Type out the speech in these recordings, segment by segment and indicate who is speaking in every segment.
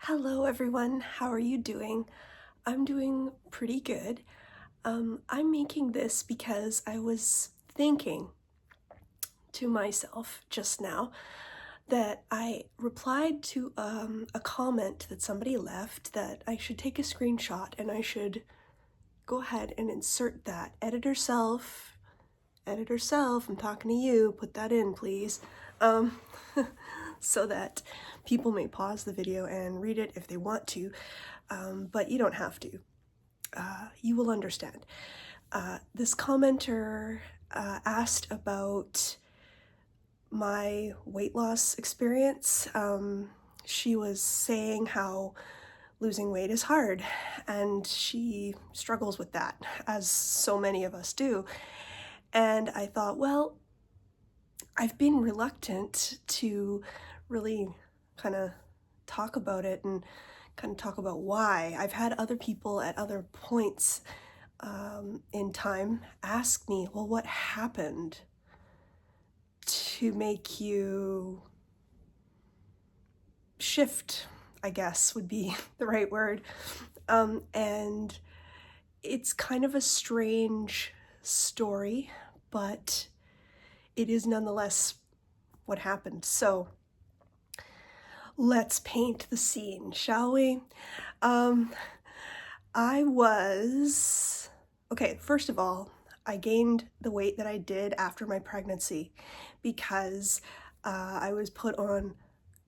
Speaker 1: Hello everyone, how are you doing? I'm doing pretty good. I'm making this because I was thinking to myself just now that I replied to a comment that somebody left that I should take a screenshot and I should go ahead and insert that. Editor self, I'm talking to you, put that in please. Um, so that people may pause the video and read it if they want to, but you don't have to. You will understand. This commenter asked about my weight loss experience. She was saying how losing weight is hard, and she struggles with that, as so many of us do. And I thought, well, I've been reluctant to really kind of talk about it and kind of talk about why. I've had other people at other points in time ask me, well, what happened to make you shift, I guess would be the right word. And it's kind of a strange story, but it is nonetheless what happened. So let's paint the scene, shall we? First of all, I gained the weight that I did after my pregnancy because I was put on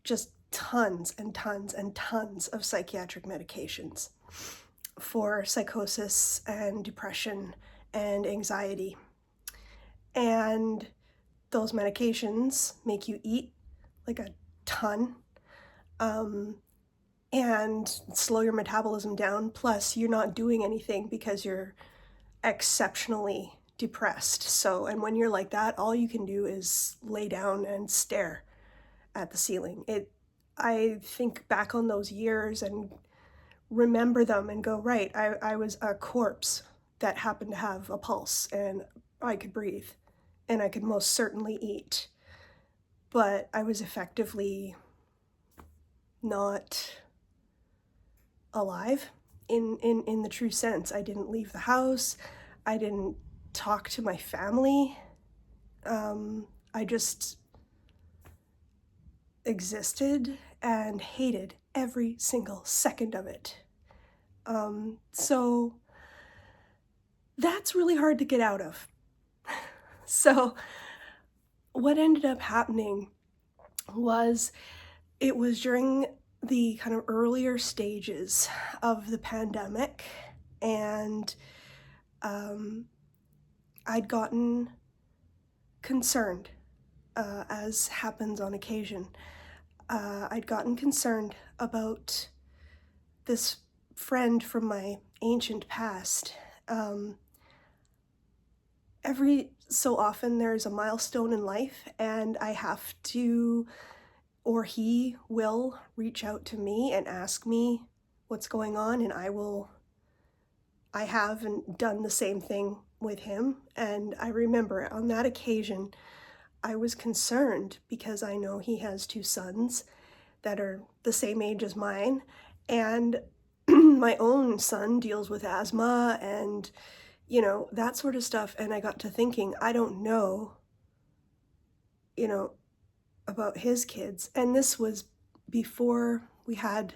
Speaker 1: just tons and tons and tons of psychiatric medications for psychosis and depression and anxiety. And those medications make you eat like a ton and slow your metabolism down. Plus, you're not doing anything because you're exceptionally depressed. So, and when you're like that, all you can do is lay down and stare at the ceiling. I think back on those years and remember them and go, right, I was a corpse that happened to have a pulse and I could breathe and I could most certainly eat. But I was effectively not alive in the true sense. I didn't leave the house. I didn't talk to my family. I just existed and hated every single second of it. So that's really hard to get out of. So what ended up happening was it was during the kind of earlier stages of the pandemic, and I'd gotten concerned, as happens on occasion. I'd gotten concerned about this friend from my ancient past. Every so often there's a milestone in life and I have to, or he will reach out to me and ask me what's going on, and I haven't done the same thing with him. And I remember on that occasion, I was concerned because I know he has two sons that are the same age as mine, and my own son deals with asthma and, that sort of stuff. And I got to thinking, I don't know, about his kids. And this was before we had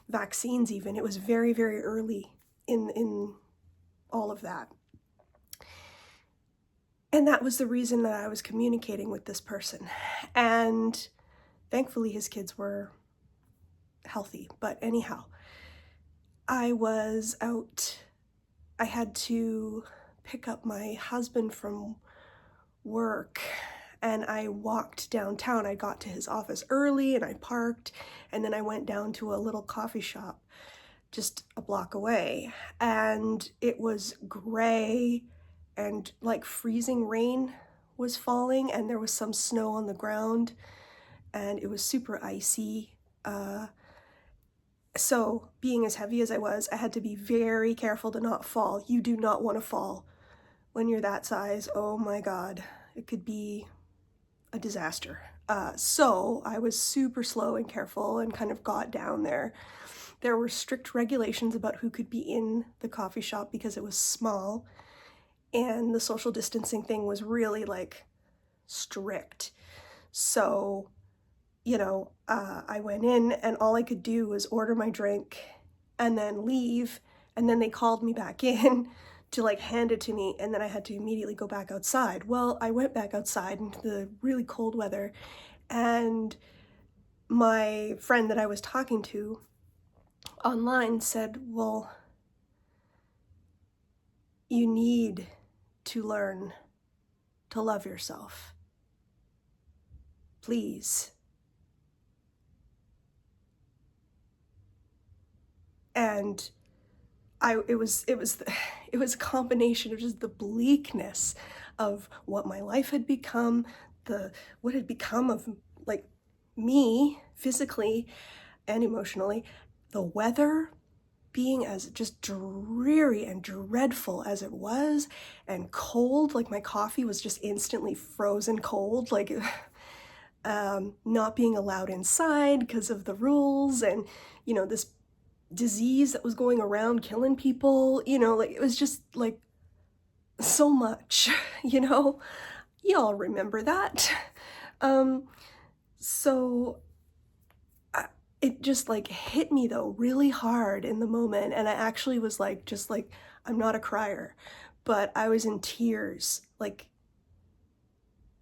Speaker 1: vaccines even. It was very, very early in all of that. And that was the reason that I was communicating with this person. And thankfully his kids were healthy. But anyhow, I was out. I had to pick up my husband from work and I walked downtown. I got to his office early and I parked, and then I went down to a little coffee shop just a block away, and it was gray and like freezing rain was falling, and there was some snow on the ground and it was super icy. So being as heavy as I was, I had to be very careful to not fall. You do not want to fall when you're that size. Oh my God, it could be a disaster. So I was super slow and careful and kind of got down there. There were strict regulations about who could be in the coffee shop because it was small, and the social distancing thing was really like strict. So, I went in and all I could do was order my drink and then leave, and then they called me back in to like hand it to me, and then I had to immediately go back outside. Well, I went back outside into the really cold weather, and my friend that I was talking to online said, well, you need to learn to love yourself. Please. And it was a combination of just the bleakness of what my life had become, what had become of like me physically and emotionally, the weather being as just dreary and dreadful as it was, and cold, like my coffee was just instantly frozen cold, like not being allowed inside because of the rules, and this disease that was going around killing people, like it was just like so much, y'all remember that. So it just like hit me though really hard in the moment, and I actually was like, just like, I'm not a crier, but I was in tears. Like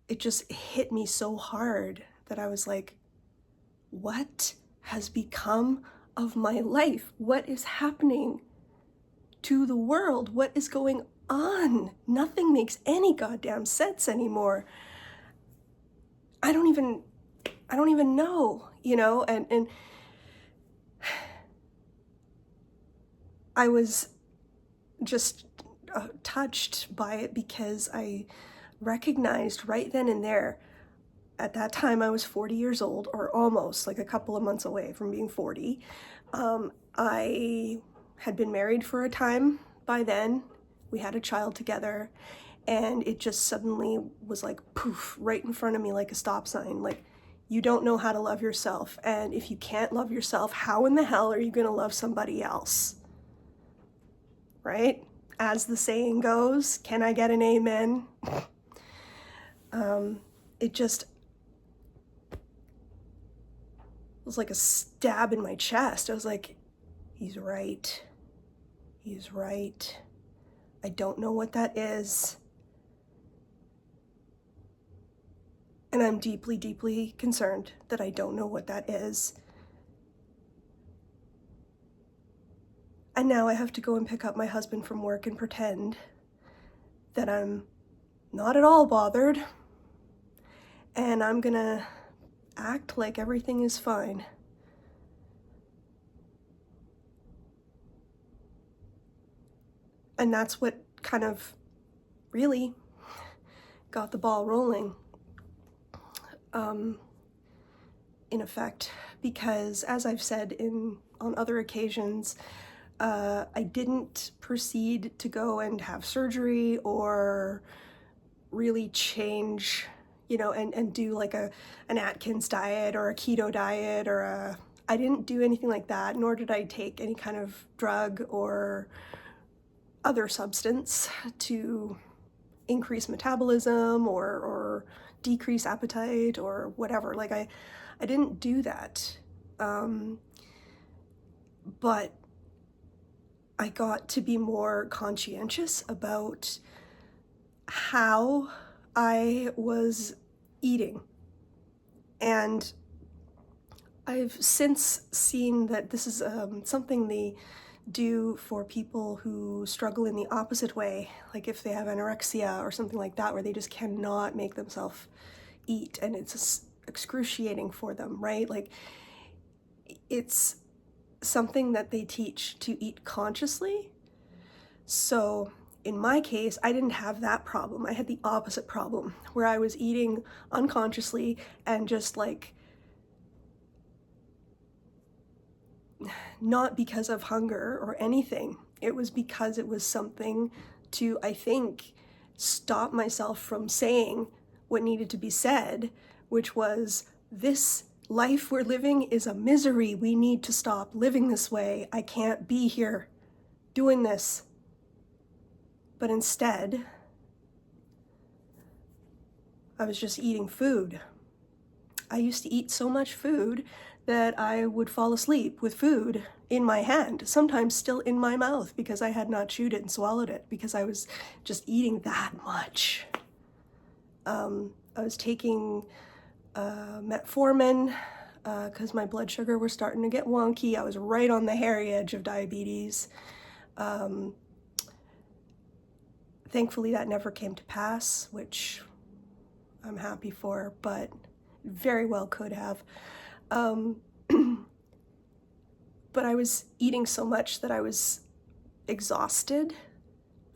Speaker 1: it just hit me so hard that I was like, what has become of my life? What is happening to the world? What is going on? Nothing makes any goddamn sense anymore. I don't even know, and I was just touched by it because I recognized right then and there, at that time I was 40 years old, or almost, like a couple of months away from being 40. I had been married for a time by then. We had a child together, and it just suddenly was like poof, right in front of me like a stop sign. Like, you don't know how to love yourself, and if you can't love yourself, how in the hell are you gonna love somebody else? Right? As the saying goes, can I get an amen? It just was like a stab in my chest. I was like, he's right. He's right. I don't know what that is. And I'm deeply, deeply concerned that I don't know what that is. And now I have to go and pick up my husband from work and pretend that I'm not at all bothered. And I'm gonna act like everything is fine. And that's what kind of really got the ball rolling, in effect, because as I've said on other occasions, I didn't proceed to go and have surgery or really change, and do like an Atkins diet or a keto diet, or I didn't do anything like that, nor did I take any kind of drug or other substance to increase metabolism or decrease appetite or whatever. Like I didn't do that. But I got to be more conscientious about how I was eating. And I've since seen that this is something they do for people who struggle in the opposite way, like if they have anorexia or something like that, where they just cannot make themselves eat, and it's excruciating for them, right? Like, it's something that they teach to eat consciously. So in my case, I didn't have that problem. I had the opposite problem, where I was eating unconsciously and just like, not because of hunger or anything. It was because it was something to, I think, stop myself from saying what needed to be said, which was, this life we're living is a misery. We need to stop living this way. I can't be here doing this. But instead, I was just eating food. I used to eat so much food that I would fall asleep with food in my hand, sometimes still in my mouth because I had not chewed it and swallowed it because I was just eating that much. I was taking metformin because my blood sugar was starting to get wonky. I was right on the hairy edge of diabetes. Thankfully, that never came to pass, which I'm happy for, but very well could have. But I was eating so much that I was exhausted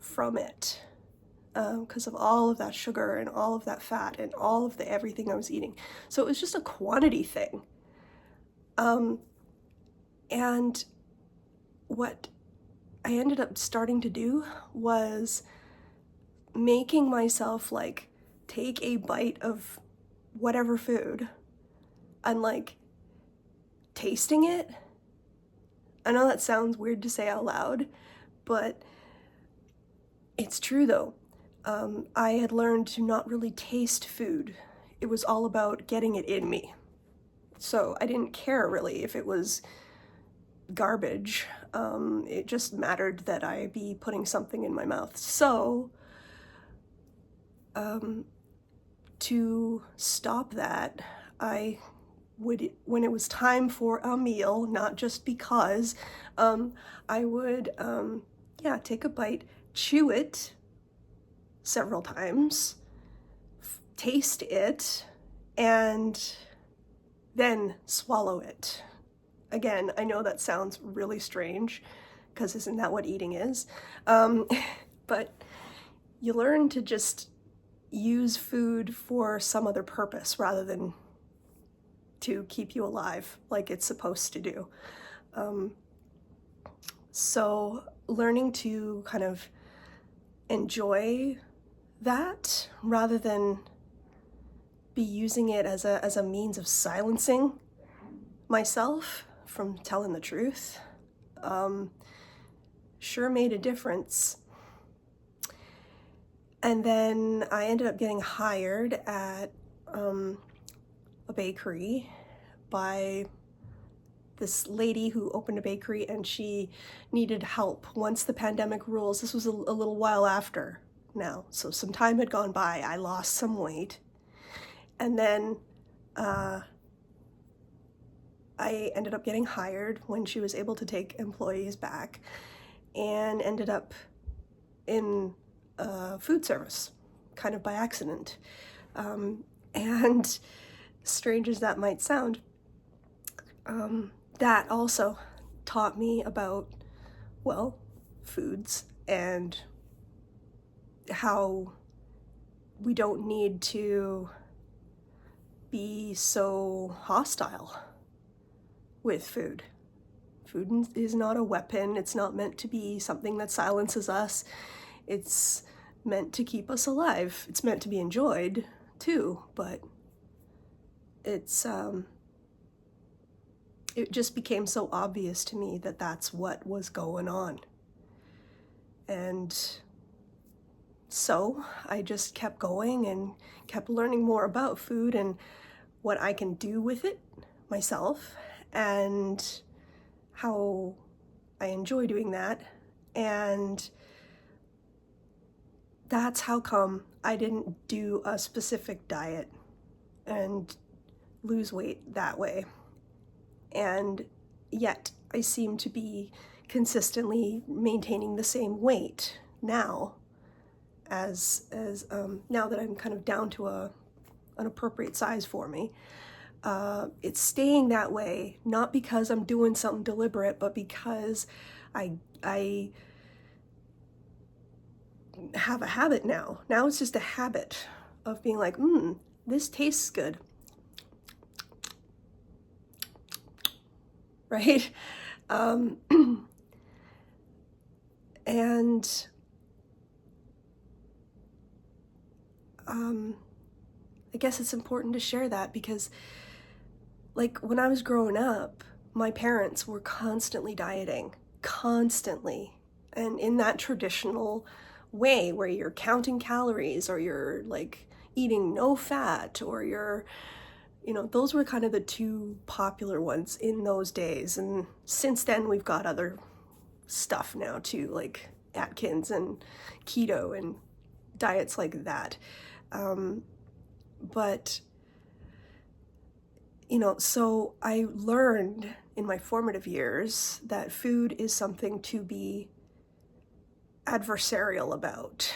Speaker 1: from it because of all of that sugar and all of that fat and all of the everything I was eating. So it was just a quantity thing. And what I ended up starting to do was making myself like take a bite of whatever food and like tasting it. I know that sounds weird to say out loud, but it's true though. I had learned to not really taste food. It was all about getting it in me. So I didn't care really if it was garbage. It just mattered that I be putting something in my mouth. So to stop that, I would, when it was time for a meal, not just because, I would, take a bite, chew it several times, taste it, and then swallow it. Again, I know that sounds really strange, because isn't that what eating is? But you learn to just use food for some other purpose rather than to keep you alive like it's supposed to do. So learning to kind of enjoy that rather than be using it as a means of silencing myself from telling the truth, sure made a difference. And then I ended up getting hired at a bakery by this lady who opened a bakery, and she needed help once the pandemic rules. This was a little while after now, so some time had gone by. I lost some weight, and then I ended up getting hired when she was able to take employees back, and ended up in food service, kind of by accident. And strange as that might sound, that also taught me about, well, foods and how we don't need to be so hostile with food. Food is not a weapon. It's not meant to be something that silences us. It's meant to keep us alive. It's meant to be enjoyed too, but it's it just became so obvious to me that that's what was going on. And so I just kept going and kept learning more about food and what I can do with it myself and how I enjoy doing that. And that's how come I didn't do a specific diet and lose weight that way. And yet I seem to be consistently maintaining the same weight now as now that I'm kind of down to an appropriate size for me. It's staying that way, not because I'm doing something deliberate, but because I have a habit now. Now it's just a habit of being like, this tastes good. Right? And I guess it's important to share that because, like, when I was growing up, my parents were constantly dieting, constantly. And in that traditional way where you're counting calories or you're like eating no fat or you're, those were kind of the two popular ones in those days. And since then, we've got other stuff now too, like Atkins and keto and diets like that. But so I learned in my formative years that food is something to be adversarial about.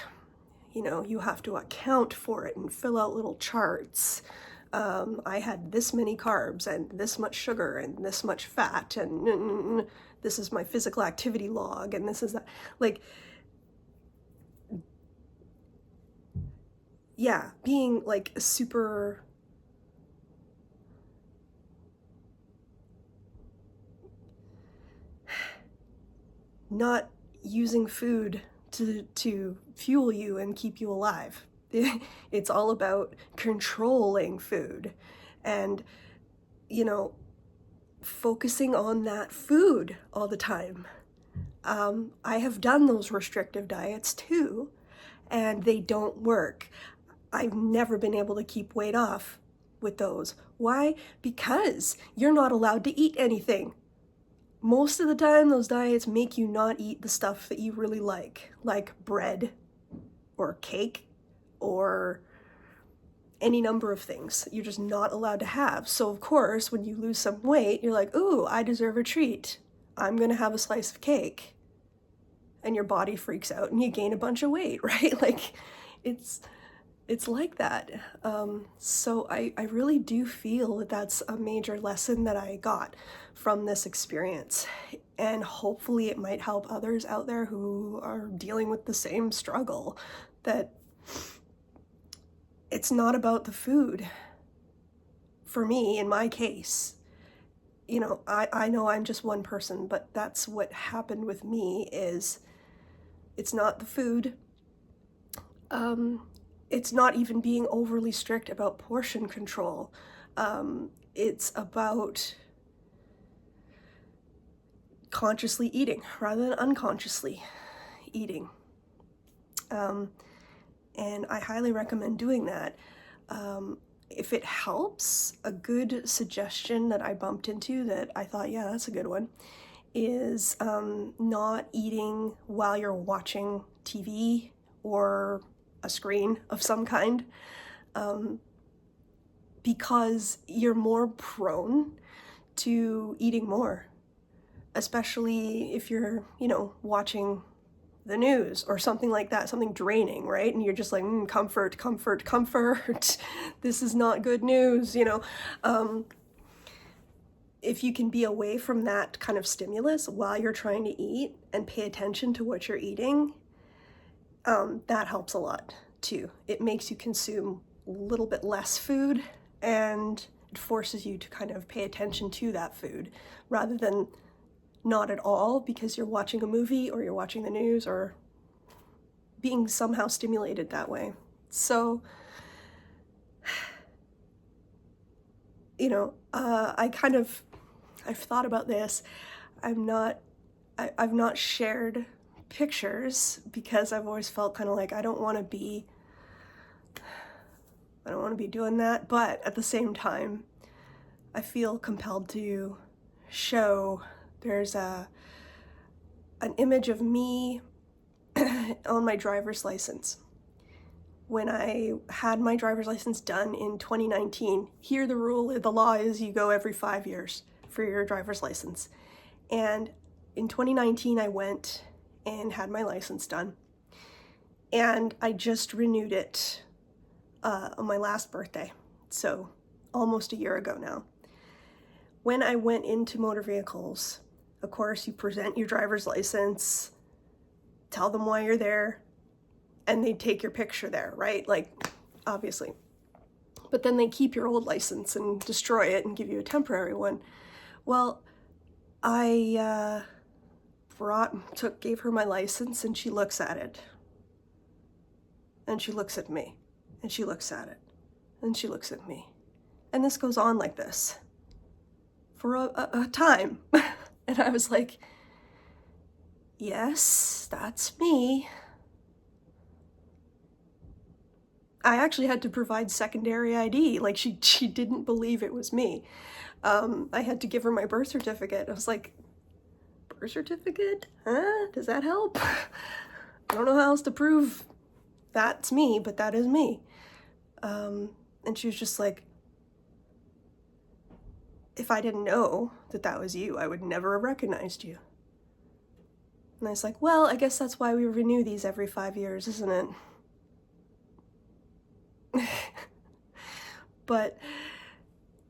Speaker 1: You have to account for it and fill out little charts. I had this many carbs and this much sugar and this much fat and this is my physical activity log and this is that. Like, yeah, being like super not using food to fuel you and keep you alive. It's all about controlling food and, focusing on that food all the time. I have done those restrictive diets too, and they don't work. I've never been able to keep weight off with those. Why? Because you're not allowed to eat anything. Most of the time, those diets make you not eat the stuff that you really like bread or cake or any number of things you're just not allowed to have. So of course, when you lose some weight, you're like, ooh, I deserve a treat. I'm gonna have a slice of cake. And your body freaks out and you gain a bunch of weight, right? Like, it's like that. So I really do feel that that's a major lesson that I got from this experience. And hopefully it might help others out there who are dealing with the same struggle, that it's not about the food. For me, in my case, I know I'm just one person, but that's what happened with me. Is it's not the food. It's not even being overly strict about portion control. It's about consciously eating rather than unconsciously eating. And I highly recommend doing that. If it helps, a good suggestion that I bumped into that I thought, yeah, that's a good one, is not eating while you're watching TV or a screen of some kind, because you're more prone to eating more, especially if you're, watching the news or something like that, something draining, right? And you're just like, comfort, comfort, comfort. This is not good news, If you can be away from that kind of stimulus while you're trying to eat and pay attention to what you're eating, that helps a lot too. It makes you consume a little bit less food and it forces you to kind of pay attention to that food rather than not at all because you're watching a movie or you're watching the news or being somehow stimulated that way. So, I've thought about this. I've not shared pictures because I've always felt kind of like I don't want to be doing that, but at the same time, I feel compelled to show. There's an image of me on my driver's license. When I had my driver's license done in 2019, here the law is you go every 5 years for your driver's license. And in 2019, I went and had my license done. And I just renewed it on my last birthday, so almost a year ago now. When I went into motor vehicles, of course, you present your driver's license, tell them why you're there, and they take your picture there, right? Like, obviously. But then they keep your old license and destroy it and give you a temporary one. Well, I gave her my license and she looks at it. And she looks at me and she looks at it. And she looks at me. And this goes on like this for a time. And I was like, yes, that's me. I actually had to provide secondary ID. Like, she didn't believe it was me. I had to give her my birth certificate. I was like, birth certificate? Huh? Does that help? I don't know how else to prove that's me, but that is me. And she was just like, if I didn't know that that was you, I would never have recognized you. And I was like, well, I guess that's why we renew these every 5 years, isn't it? But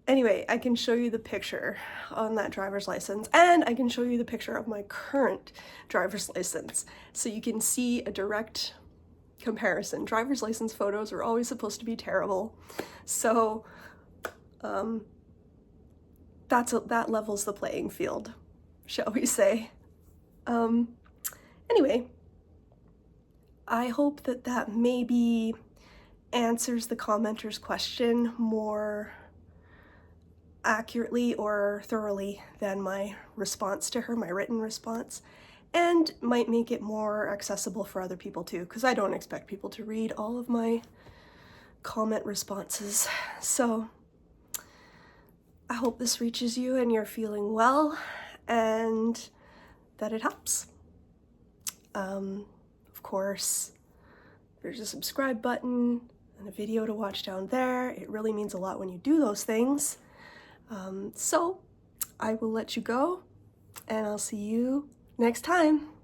Speaker 1: anyway, I can show you the picture on that driver's license, and I can show you the picture of my current driver's license, so you can see a direct comparison. Driver's license photos are always supposed to be terrible, so that levels the playing field, shall we say. Anyway, I hope that maybe answers the commenter's question more accurately or thoroughly than my response to her, my written response, and might make it more accessible for other people too, because I don't expect people to read all of my comment responses. So I hope this reaches you and you're feeling well and that it helps. Of course, there's a subscribe button and a video to watch down there. It really means a lot when you do those things. So I will let you go, and I'll see you next time.